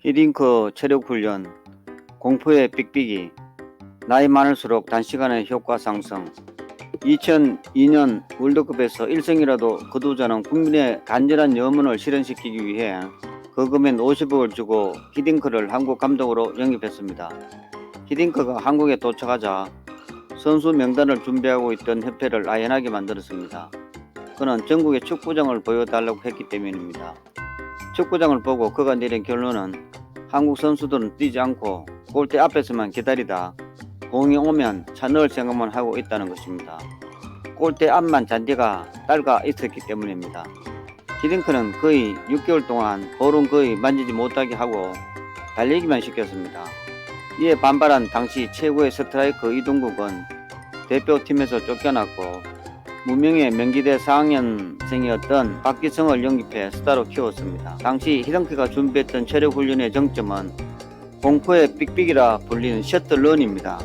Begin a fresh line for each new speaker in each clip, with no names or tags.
히딩크 체력훈련, 공포의 삑삑이, 나이 많을수록 단시간에 효과 상승. 2002년 월드컵에서 1승이라도 거두자는 국민의 간절한 염원을 실현시키기 위해 거금엔 50억을 주고 히딩크를 한국 감독으로 영입했습니다. 히딩크가 한국에 도착하자 선수 명단을 준비하고 있던 협회를 아연하게 만들었습니다. 그는 전국의 축구장을 보여달라고 했기 때문입니다. 축구장을 보고 그가 내린 결론은 한국 선수들은 뛰지 않고 골대 앞에서만 기다리다 공이 오면 차 넣을 생각만 하고 있다는 것입니다. 골대 앞만 잔디가 딸가 있었기 때문입니다. 히딩크는 거의 6개월 동안 볼은 거의 만지지 못하게 하고 달리기만 시켰습니다. 이에 반발한 당시 최고의 스트라이커 이동국은 대표팀에서 쫓겨났고 무명의 명기대 4학년생이었던 박기성을 영입해 스타로 키웠습니다. 당시 히딩크가 준비했던 체력훈련의 정점은 공포의 삑삑이라 불리는 셔틀런입니다.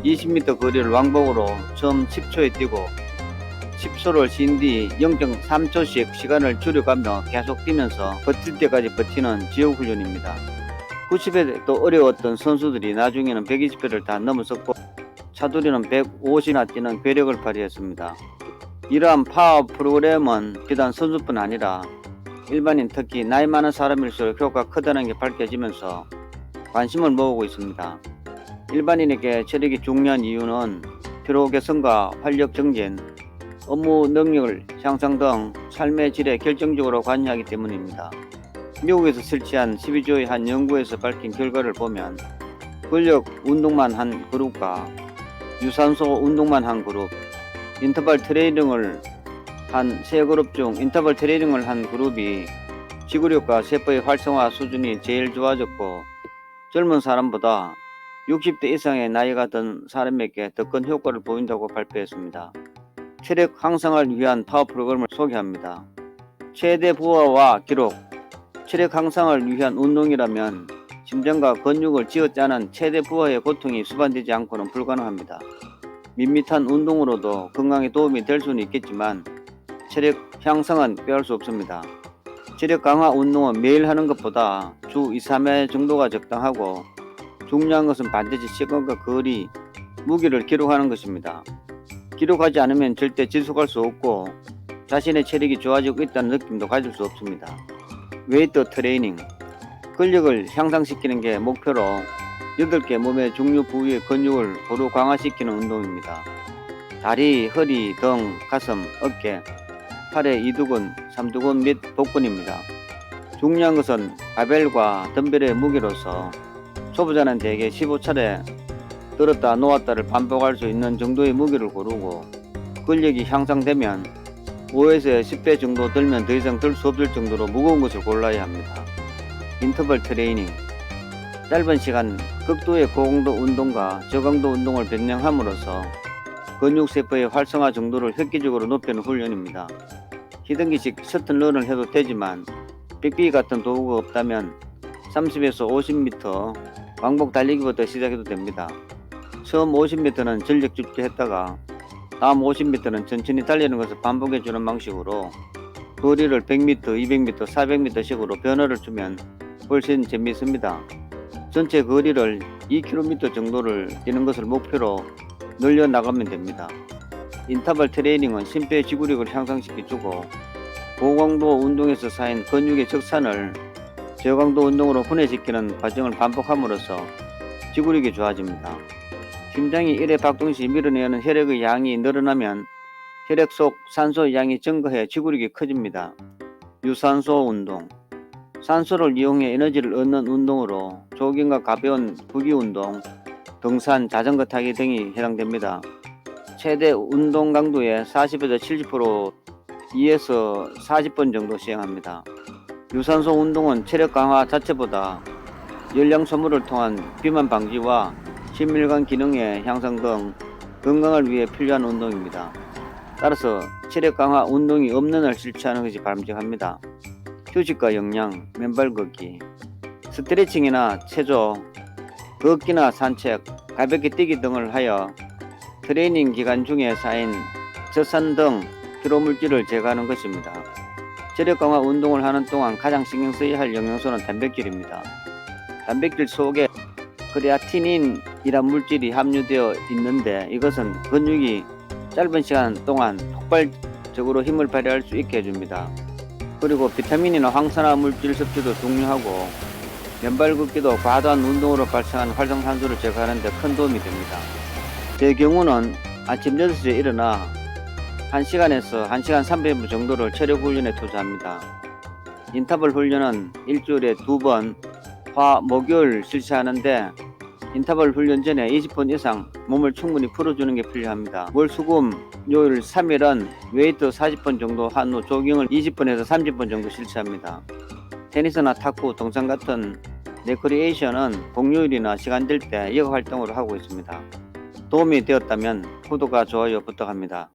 20m 거리를 왕복으로 처음 10초에 뛰고 10초를 쉰 뒤 0.3초씩 시간을 줄여가며 계속 뛰면서 버틸 때까지 버티는 지옥훈련입니다. 90회도 어려웠던 선수들이 나중에는 120회를 다 넘어섰고 차두리는 150이나 뛰는 괴력을 발휘했습니다. 이러한 파워 프로그램은 비단 선수뿐 아니라 일반인 특히 나이 많은 사람일수록 효과가 크다는 게 밝혀지면서 관심을 모으고 있습니다. 일반인에게 체력이 중요한 이유는 피로 개선과 활력 증진, 업무 능력을 향상 등 삶의 질에 결정적으로 관여하기 때문입니다. 미국에서 실시한 12조의 한 연구에서 밝힌 결과를 보면 근력 운동만 한 그룹과 유산소 운동만 한 그룹, 인터벌 트레이닝을 한 세 그룹 중 인터벌 트레이닝을 한 그룹이 지구력과 세포의 활성화 수준이 제일 좋아졌고 젊은 사람보다 60대 이상의 나이가 든 사람에게 더 큰 효과를 보인다고 발표했습니다. 체력 향상을 위한 파워 프로그램을 소개합니다. 최대 부하와 기록. 체력 향상을 위한 운동이라면 심장과 근육을 쥐어짜는 최대 부하의 고통이 수반되지 않고는 불가능합니다. 밋밋한 운동으로도 건강에 도움이 될 수는 있겠지만 체력 향상은 빼앗을 수 없습니다. 체력 강화 운동은 매일 하는 것보다 주 2-3회 정도가 적당하고 중요한 것은 반드시 시간과 거리, 무게를 기록하는 것입니다. 기록하지 않으면 절대 지속할 수 없고 자신의 체력이 좋아지고 있다는 느낌도 가질 수 없습니다. 웨이트 트레이닝. 근력을 향상시키는 게 목표로 8개 몸의 중요 부위의 근육을 고루 강화시키는 운동입니다. 다리, 허리, 등, 가슴, 어깨, 팔의 이두근, 삼두근 및 복근입니다. 중요한 것은 바벨과 덤벨의 무게로서 초보자는 대개 15차례 들었다 놓았다를 반복할 수 있는 정도의 무게를 고르고 근력이 향상되면 5에서 10배 정도 들면 더 이상 들 수 없을 정도로 무거운 것을 골라야 합니다. 인터벌 트레이닝. 짧은 시간 극도의 고강도 운동과 저강도 운동을 병행함으로써 근육세포의 활성화 정도를 획기적으로 높이는 훈련입니다. 히딩크식 셔틀런을 해도 되지만 삑삑이 같은 도구가 없다면 30에서 50m 왕복 달리기부터 시작해도 됩니다. 처음 50m는 전력 질주했다가 다음 50m는 천천히 달리는 것을 반복해주는 방식으로 거리를 100m, 200m, 400m 식으로 변화를 주면 훨씬 재미있습니다. 전체 거리를 2km 정도를 뛰는 것을 목표로 늘려나가면 됩니다. 인터벌 트레이닝은 심폐 지구력을 향상시켜주고 고강도 운동에서 쌓인 근육의 적산을 저강도 운동으로 분해시키는 과정을 반복함으로써 지구력이 좋아집니다. 심장이 1회 박동 시 밀어내는 혈액의 양이 늘어나면 혈액 속 산소의 양이 증가해 지구력이 커집니다. 유산소 운동. 산소를 이용해 에너지를 얻는 운동으로 조깅과 가벼운 부기 운동, 등산, 자전거 타기 등이 해당됩니다. 최대 운동 강도의 40에서 70% 2에서 40번 정도 시행합니다. 유산소 운동은 체력 강화 자체보다 열량 소모를 통한 비만 방지와 심혈관 기능의 향상 등 건강을 위해 필요한 운동입니다. 따라서 체력 강화 운동이 없는 날 실천하는 것이 바람직합니다. 휴식과 영양, 맨발 걷기, 스트레칭이나 체조, 걷기나 산책, 가볍게 뛰기 등을 하여 트레이닝 기간 중에 쌓인 젖산 등 피로물질을 제거하는 것입니다. 체력 강화 운동을 하는 동안 가장 신경 써야 할 영양소는 단백질입니다. 단백질 속에 크레아티닌이란 물질이 함유되어 있는데 이것은 근육이 짧은 시간 동안 폭발적으로 힘을 발휘할 수 있게 해줍니다. 그리고 비타민이나 황산화 물질 섭취도 중요하고 맨발 걷기도 과도한 운동으로 발생하는 활성산소를 제거하는 데 큰 도움이 됩니다. 제 경우는 아침 6시에 일어나 1시간에서 1시간 300분 정도를 체력 훈련에 투자합니다. 인터벌 훈련은 일주일에 2번 화, 목요일 실시하는데 인터벌 훈련 전에 20분 이상 몸을 충분히 풀어주는 게 필요합니다. 월, 수, 금, 요일 3일은 웨이트 40분 정도 한 후 조깅을 20분에서 30분 정도 실시합니다. 테니스나 탁구, 등산 같은 레크리에이션은 공휴일이나 시간 될 때 여가 활동으로 하고 있습니다. 도움이 되었다면 구독과 좋아요 부탁합니다.